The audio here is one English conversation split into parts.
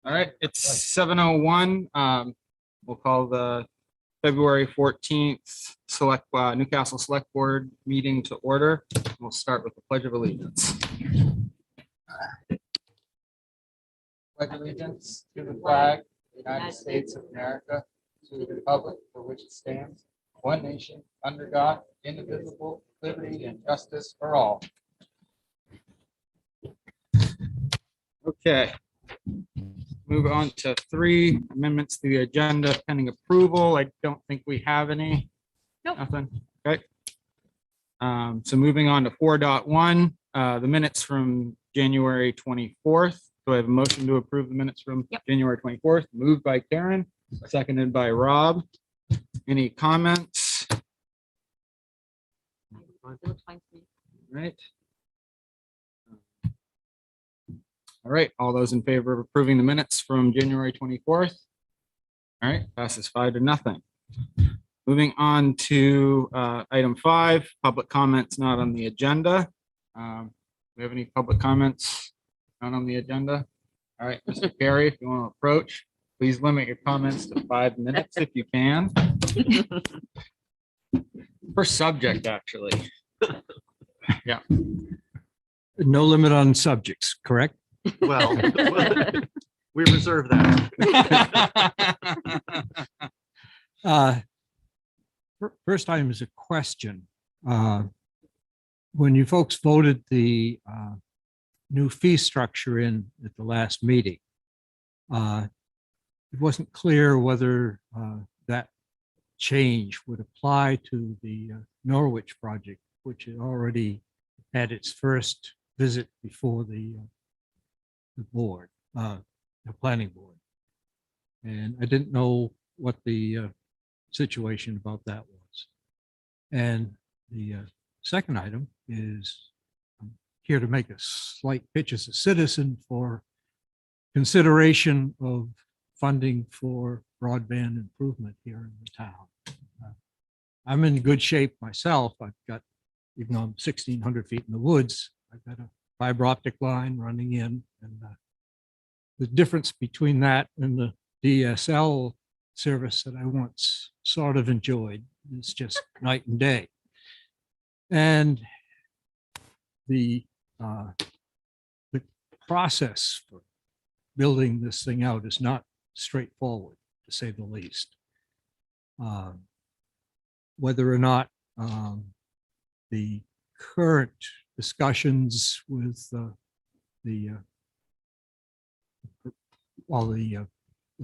All right, it's 7:01. We'll call the February 14th Newcastle Select Board meeting to order. We'll start with the Pledge of Allegiance. Pledge allegiance to the flag of the United States of America, to the republic for which it stands, one nation, under God, indivisible, liberty and justice for all. Okay. Move on to 3 amendments to the agenda pending approval. I don't think we have any. Nope. Nothing. Okay. So moving on to 4.1, the minutes from January 24th. Do I have a motion to approve the minutes from January 24th? Moved by Karen, seconded by Rob. Any comments? It looks fine to me. Right. All right, all those in favor of approving the minutes from January 24th? All right, passes 5-0. Moving on to item 5, public comments not on the agenda. Do we have any public comments not on the agenda? All right, Mr. Carey, if you want to approach, please limit your comments to 5 minutes if you can. Per subject, actually. Yeah. No limit on subjects, correct? Well, we reserve that. First item is a question. When you folks voted the new fee structure in at the last meeting, it wasn't clear whether that change would apply to the Norwich project, which had already had its first visit before the board, the planning board. And I didn't know what the situation about that was. And the second item is I'm here to make a slight pitch as a citizen for consideration of funding for broadband improvement here in the town. I'm in good shape myself. I've got, even though I'm 1,600 feet in the woods, I've got a fiber optic line running in, and the difference between that and the DSL service that I once sort of enjoyed is just night and day. And the process for building this thing out is not straightforward, to say the least. Whether or not the current discussions with the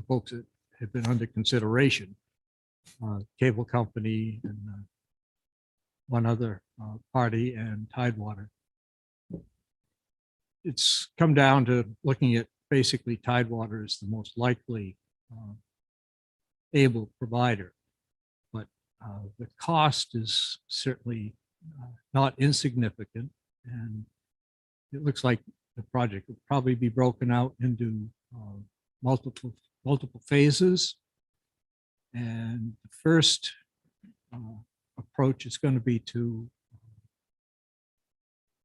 folks that have been under consideration, cable company and one other party and Tidewater. It's come down to looking at basically Tidewater as the most likely able provider, but the cost is certainly not insignificant, and it looks like the project will probably be broken out into multiple phases. And the first approach is going to be to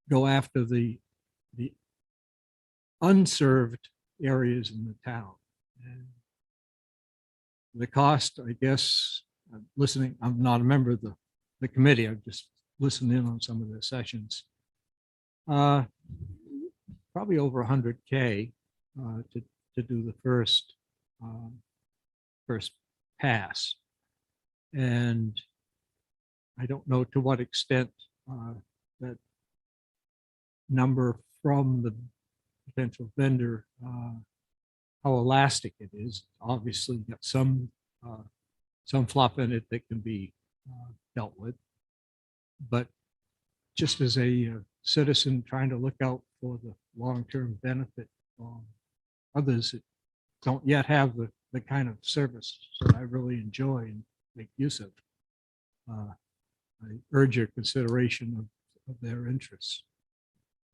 go after the unserved areas in the town. And the cost, I guess, I'm listening, I'm not a member of the committee, I've just listened in on some of the sessions. Probably over 100K to do the first pass. And I don't know to what extent that number from the potential vendor, how elastic it is. Obviously, got some fluff in it that can be dealt with. But just as a citizen trying to look out for the long-term benefit of others that don't yet have the kind of service that I really enjoy and make use of, I urge your consideration of their interests.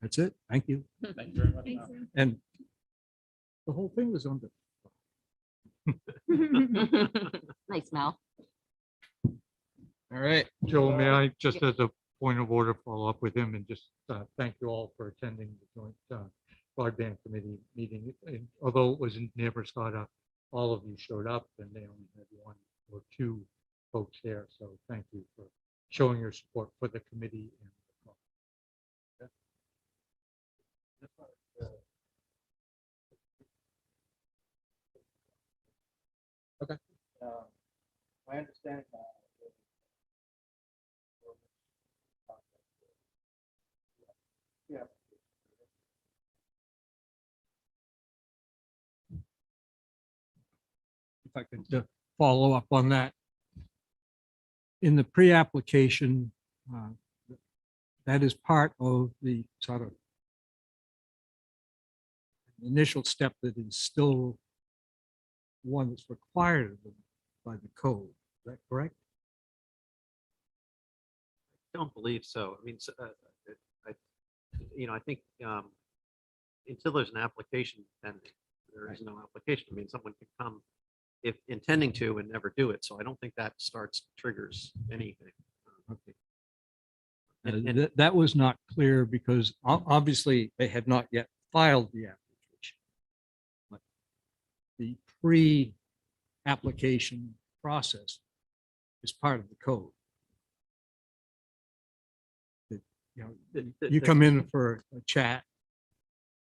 That's it. Thank you. Thank you very much. And the whole thing was on Nice mouth. All right. Joe, may I, just as a point of order, follow up with him and just thank you all for attending the joint broadband committee meeting, and although it was in Nebrascata, all of you showed up and they only had one or two folks there. So thank you for showing your support for the committee. And My understanding. Yeah. If I could follow up on that. In the pre-application, that is part of the sort of initial step that is still one that's required of them by the code. Is that correct? Don't believe so. I mean, I think until there's an application pending, there is no application. I mean, someone can come if intending to and never do it. So I don't think that triggers anything. Okay. And- That was not clear because obviously they had not yet filed the application. But the pre-application process is part of the code. That, you come in for a chat,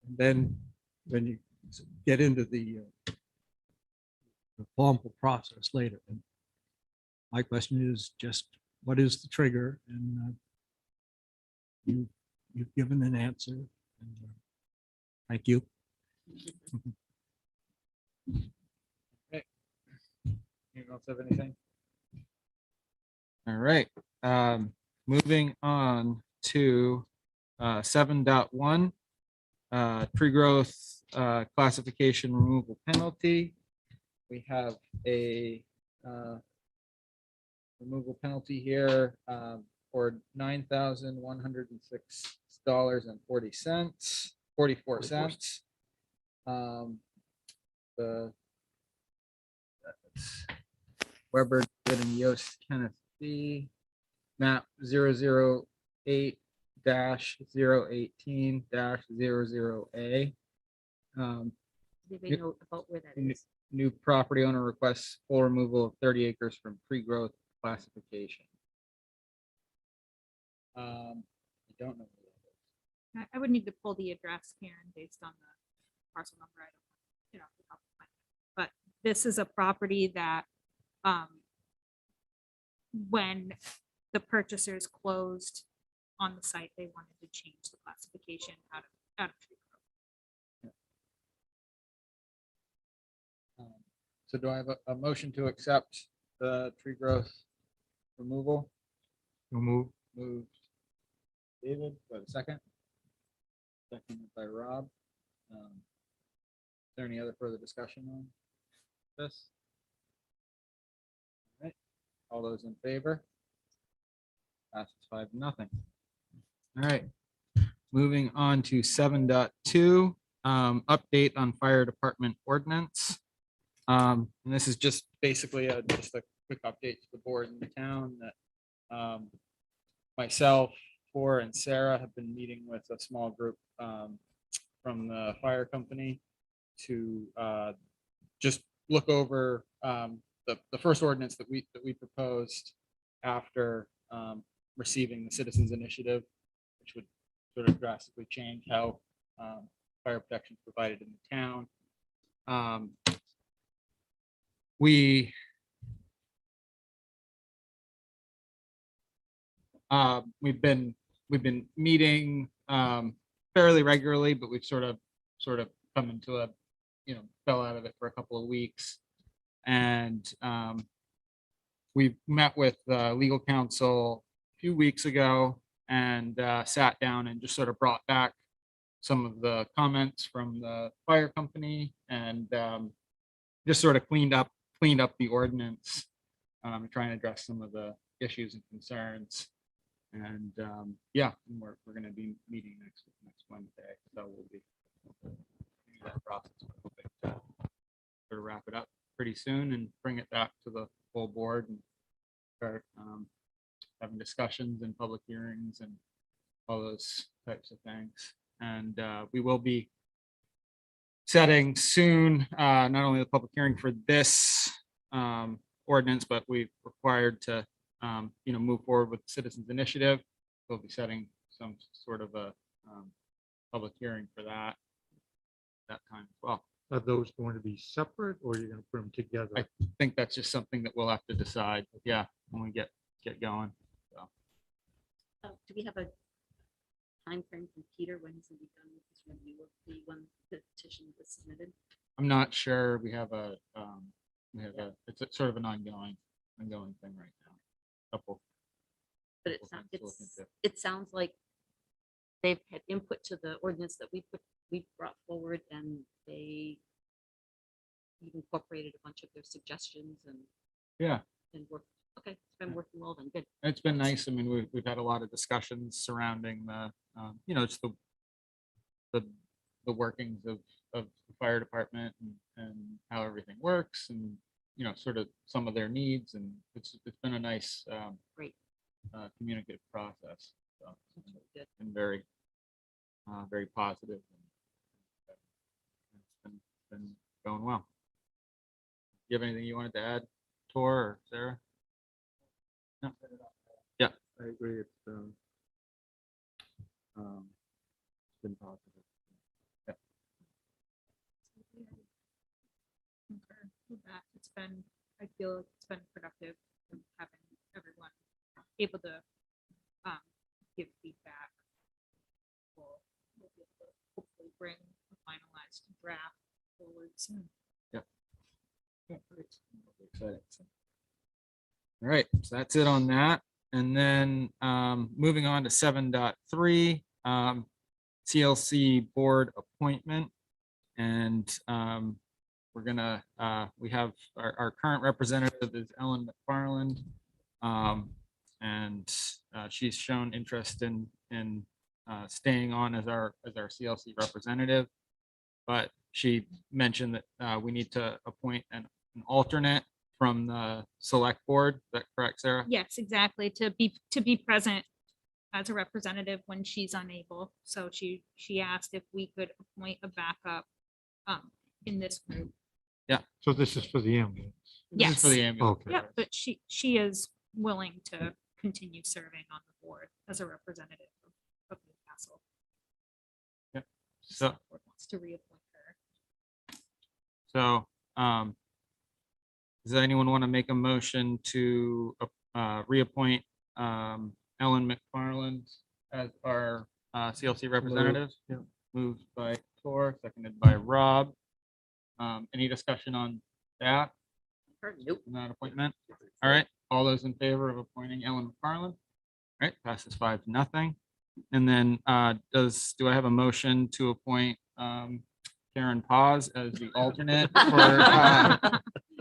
and then when you get into the formal process later. And my question is just, what is the trigger? And you've given an answer. And, thank you. Anyone else have anything? All right, moving on to 7.1, tree growth classification removal penalty. We have a removal penalty here for $9,106.44. The Weber, David, and Yost, Kenneth B. Map 008-018-00A. Did they Yep. note about where that N- is? New property owner requests full removal of 30 acres from pre-growth classification. I don't know. where that is. I would need to pull the address, Karen, based on the parcel number. I don't, off the top of my head. But this is a property that, when the purchasers closed on the site, they wanted to change the classification out of tree growth. So do I have a motion to accept the tree growth removal? we'll move. Moved. David, do I have a second? Seconded by Rob. Is there any other further discussion on this? All right, all those in favor? Passes 5-0. All right, moving on to 7.2, update on fire department ordinance. And this is just basically just a quick update to the board in the town that myself, Tor, and Sarah have been meeting with a small group from the fire company to just look over the first ordinance that we proposed after receiving the citizens initiative, which would sort of drastically change how fire protection is provided in the town. We've been meeting fairly regularly, but we've sort of come into a, fell out of it for a couple of weeks. And we met with legal counsel a few weeks ago and sat down and just sort of brought back some of the comments from the fire company and just sort of cleaned up the ordinance, trying to address some of the issues and concerns. And yeah, we're going to be meeting next Wednesday, so we'll be doing that process. We're hoping to sort of wrap it up pretty soon and bring it back to the full board and start having discussions and public hearings and all those types of things. And we will be setting soon, not only the public hearing for this ordinance, but we've required to, move forward with citizens initiative. We'll be setting some sort of a public hearing for that time as well. Are those going to be separate or you're going to put them together? I think that's just something that we'll have to decide. Yeah, when we get going. Do we have a time frame from Peter when he's gonna be done with his review of the one petition that was submitted? I'm not sure. It's sort of an ongoing thing right now. Couple. But couple things to look into. it sounds like they've had input to the ordinance that we brought forward, and they incorporated a bunch of their suggestions Yeah, and worked. Okay, it's been working well then, good. it's been nice. I mean, we've had a lot of discussions surrounding just the workings of the fire department and how everything works and, sort of some of their needs. And it's been a nice Great. Communicative process. So That's really good. and very, very positive. It's been going well. You have anything you wanted to add, Tor or Sarah? No? Yeah, I agree. It's been positive. Concur with that. I feel like it's been productive and having everyone able to give feedback. We'll be able to hopefully bring a finalized draft forward soon. Yeah, great. Exciting. All right, so that's it on that. And then moving on to 7.3, CLC board appointment. And we have our current representative is Ellen McFarland. And she's shown interest in staying on as our CLC representative. But she mentioned that we need to appoint an alternate from the select board. Is that correct, Sarah? Yes, exactly. To be present as a representative when she's unable. So she asked if we could appoint a backup in this group. So this is for the ambulance. This is Yes. for the ambulance. Okay. Yeah, but she is willing to continue serving on the board as a representative of Newcastle. So, Wants to reappoint her. so, does anyone want to make a motion to reappoint Ellen McFarland as our CLC representative? yeah. Moved by Tor, seconded by Rob. Any discussion on that, Nope. on that appointment? All right, all those in favor of appointing Ellen McFarland? All right, passes 5-0. And then do I have a motion to appoint Karen Paz as the alternate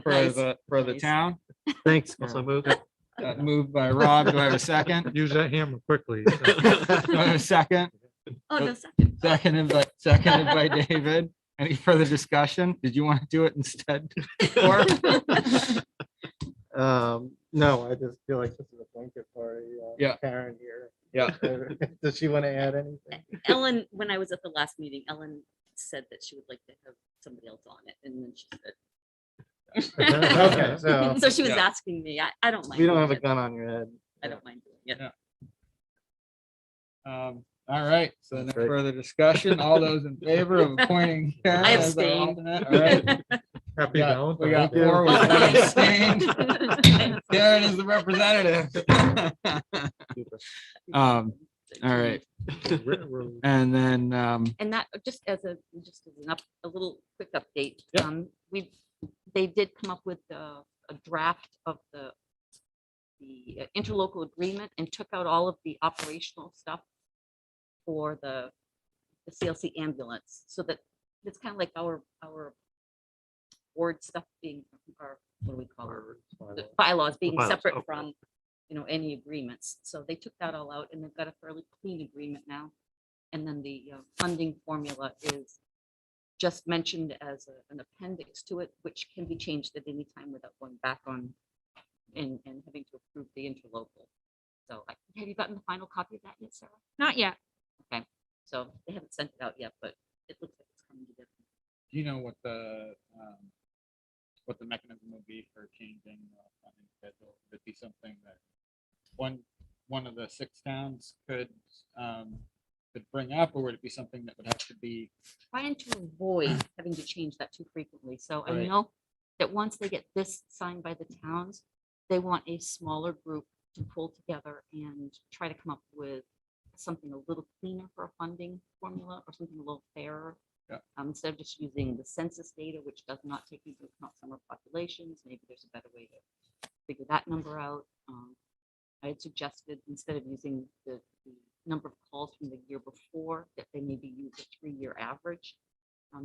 for the Nice. town? Thanks. Also moved. Moved by Rob. Do I have a second? Use that hammer quickly. Do I have a second? Oh, no, second. Seconded by David. Any further discussion? Did you want to do it instead? Or No, I just feel like this is a blanket party. Yeah. Karen here. Yeah. Does she want to add anything? Ellen, when I was at the last meeting, Ellen said that she would like to have somebody else on it, and then she Okay, said. so So she was Yeah. asking me, I don't mind. we don't doing have a it. gun on your head. I don't mind doing it. Yeah. All right, so no Great. further discussion. All those in favor of appointing Karen I as our abstain. alternate? All right. Happy We got Valentine's. Day. 4 with one abstained. Karen is the representative. All right, We're- and then, And that, just as a little quick update. Yeah. They did come up with a draft of the interlocal agreement and took out all of the operational stuff for the CLC ambulance, so that it's kind of like our board stuff being, our, what do we call it? The bylaws being bylaws, separate okay. from, any agreements. So they took that all out and they've got a fairly clean agreement now. And then the funding formula is just mentioned as an appendix to it, which can be changed at any time without going back on and having to approve the interlocal. So have you gotten the final copy of that yet, Sarah? Not yet. So they haven't sent it out yet, but it looks like it's coming together. do you know what the mechanism would be for changing the funding schedule? Would it be something that one of the 6 towns could bring up, or would it be something that would have to be? Trying to avoid having to change that too frequently. So I Right. know that once they get this signed by the towns, they want a smaller group to pull together and try to come up with something a little cleaner for a funding formula or something a little fairer. Yeah. Instead of just using the census data, which does not take into account summer populations, maybe there's a better way to figure that number out. I had suggested instead of using the number of calls from the year before, that they maybe use a 3-year average.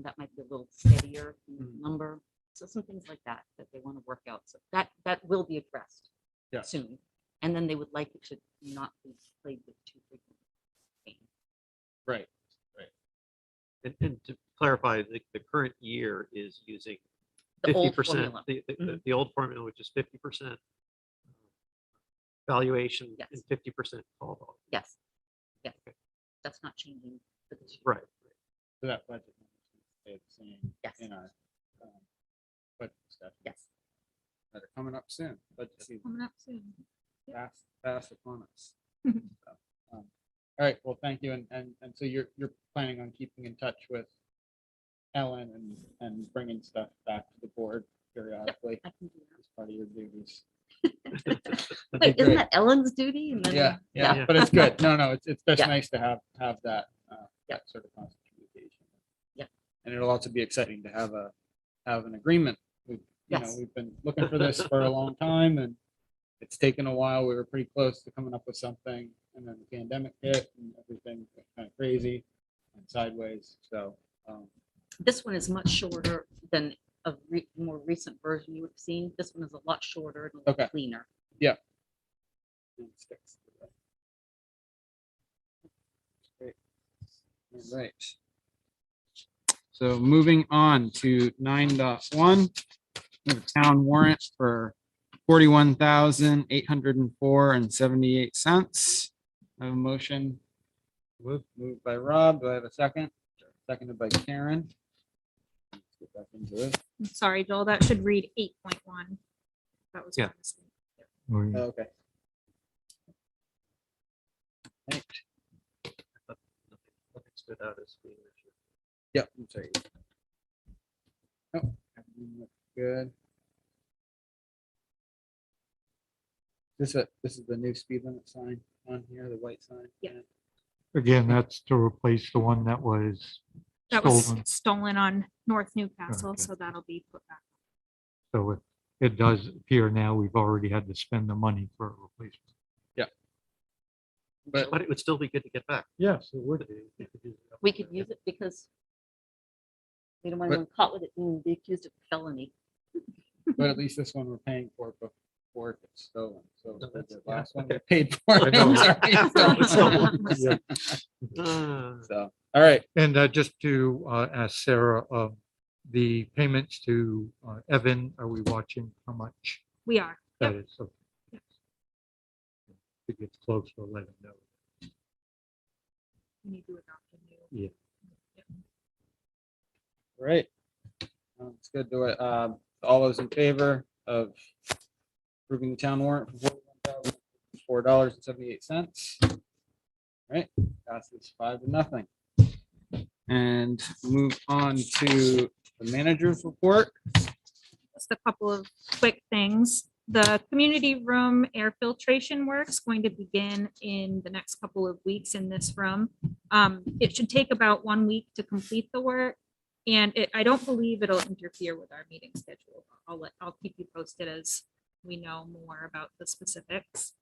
That might be a little steadier number. So some things like that they want to work out. So that will be addressed Yeah. soon. And then they would like it to not be played with too frequently. Right. And to clarify, the current year is using The old 50%, formula. the old formula, which is 50% valuation Yes. and 50% call volume. Yes. Yes. That's not changing for this year. Right. So that budget number should stay the same Yes. in our budget stuff Yes. that are coming up soon. Budget season Coming up soon. fast upon us. So, all right. Well, thank you. And so you're planning on keeping in touch with Ellen and bringing stuff back to the board periodically I can do as part of your duties. that. That'd be Wait, isn't great. that Ellen's duty? And then, Yeah, yeah. yeah, but it's good. No, it's just Yeah. nice to have that, Yeah. that sort of constant communication. Yeah. And it'll also be exciting to have an agreement. Yes. We've been looking for this for a long time, and it's taken a while. We were pretty close to coming up with something, and then the pandemic hit and everything went kind of crazy and sideways. So, This one is much shorter than a more recent version you would have seen. This one is a lot shorter and a little Okay. cleaner. it sticks to that. Great. All right. So moving on to 9.1, we have a town warrant for $41,804.78. I have a motion. Moved by Rob. Do I have a second? Seconded by Karen. Let's get back into it. I'm sorry, Joel, that should read 8.1. That was. my Yeah. mistake. Okay. Right. Nothing stood out as being an issue. Yep. I'm sorry. Oh, everything looks good. This is the new speed limit sign on here, the white sign. Yeah. Again, that's to replace the one that was That was stolen. stolen on North Newcastle, Okay. so that'll be put back. So it does appear now we've already had to spend the money for a replacement. But But it would still be good to get back. Yes, it would be. We could use it because we don't want But- anyone caught with it and be accused of felony. at least this one we're paying for before it gets stolen. So No, that's- the last one okay. we paid for. I know. it's already After it's stolen. stolen. Yeah. So, all right. And just to ask Sarah, the payments to Evan, are we watching how much We are. that Yep. is? Okay. If it gets close, we'll let him know. We need to adopt a new. Yeah. Right. It's good to it. All those in favor of approving the town warrant for $41,004.78. Right, passes 5-0. And move on to the manager's report. Just a couple of quick things. The community room air filtration work's going to begin in the next couple of weeks in this room. It should take about 1 week to complete the work. And I don't believe it'll interfere with our meeting schedule. I'll keep you posted as we know more about the specifics.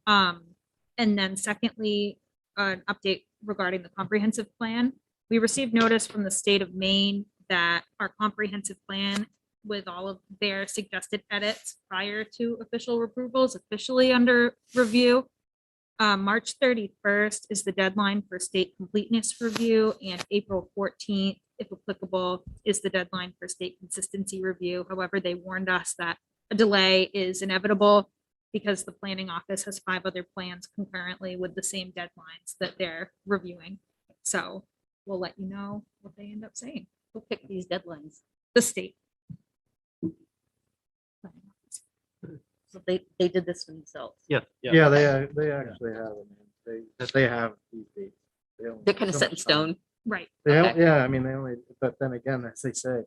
And then secondly, an update regarding the comprehensive plan. We received notice from the state of Maine that our comprehensive plan with all of their suggested edits prior to official approval is officially under review. March 31st is the deadline for state completeness review, and April 14th, if applicable, is the deadline for state consistency review. However, they warned us that a delay is inevitable because the planning office has 5 other plans concurrently with the same deadlines that they're reviewing. So we'll let you know what they end up saying. Hopefully picked these deadlines? The state. So they did this for themselves. Yeah. Yeah, they actually have them. They have these dates. They only They're have kind of so set in much time. stone. Right. Okay. Yeah, I mean, they only, but then again, as they say,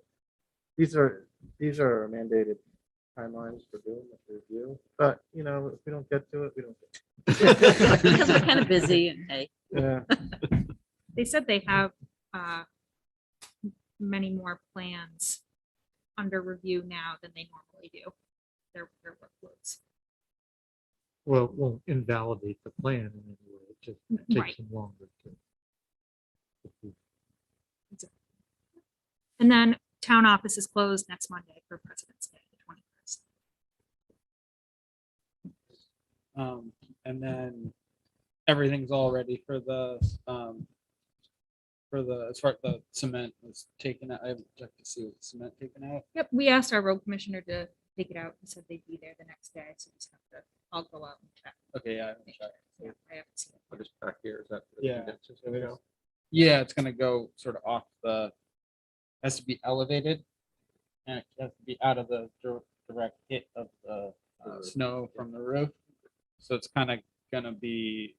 these are mandated timelines for doing the review. But, you know, if we don't get to it, we don't. Because we're kind of busy and hey, Yeah, They said they have many more plans under review now than they normally do. Their workloads. Well, it won't invalidate the plan in any way. It just Right. takes them longer to. And then town office is closed next Monday for President's Day, the 21st. And then everything's all ready for the, as far as the cement was taken out. I haven't checked to see what the cement taken out. Yep, we asked our road commissioner to take it out. He said they'd be there the next day, so just have to, I'll go out and check. Okay, yeah, I haven't checked. Yeah, I haven't seen it. Just back here, is that? Yeah. Yeah, it's gonna go sort of off the, has to be elevated. And it has to be out of the direct hit of the snow from the roof. So it's kind of gonna be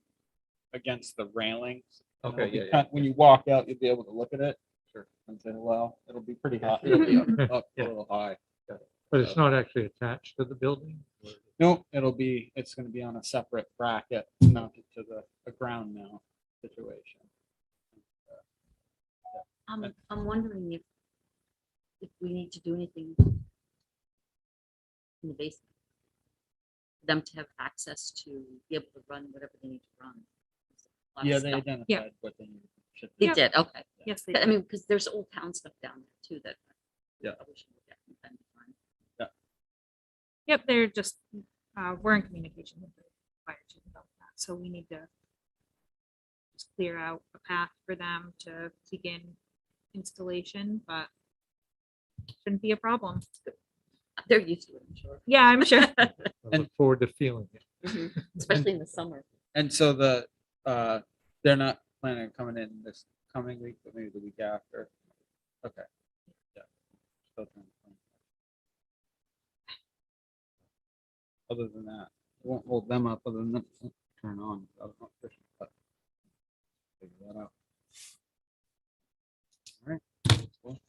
against the railings. And Okay, it'll be yeah, yeah, kind- When you walk out, you'll be able to look at it. Sure. And say, well, it'll be pretty high. It'll be up a Yeah. little high. But it's not actually attached to the building? or- No, it's gonna be on a separate bracket mounted to the ground mount situation. I'm wondering if we need to do anything in the basement. For them to have access to be able to run whatever they need to run. A lot of Yeah, they stuff. identified what they should. They Yeah. did, okay. Yes, they But I did. mean, because there's old town stuff down there too that. Yeah. probably should look at from time to time. Yep, they're just, we're in communication with the fire chief about that, so we need to just clear out a path for them to begin installation, but shouldn't be a problem. They're used to it, I'm sure. Yeah, I'm sure. I look forward to feeling it. Especially in the summer. And so they're not planning on coming in this coming week, but maybe the week after. Okay. Yeah. Still trying to plan. Other than that, it won't hold them up other than them turn on. I don't know if there's- but figure that out. All right. Cool.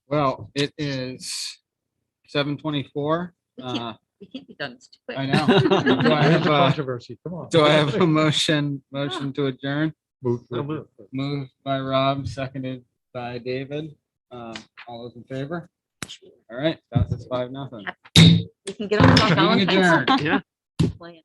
Well, it is 7:24. We can't be done. It's too quick. I know. Do I have There's a a, controversy, come on. do I have a motion to adjourn? Move So to moved. adjourn. Moved by Rob, seconded by David. All those in favor? All right, passes 5-0. We can get on our Meeting Valentine's adjourned. Yeah. plan.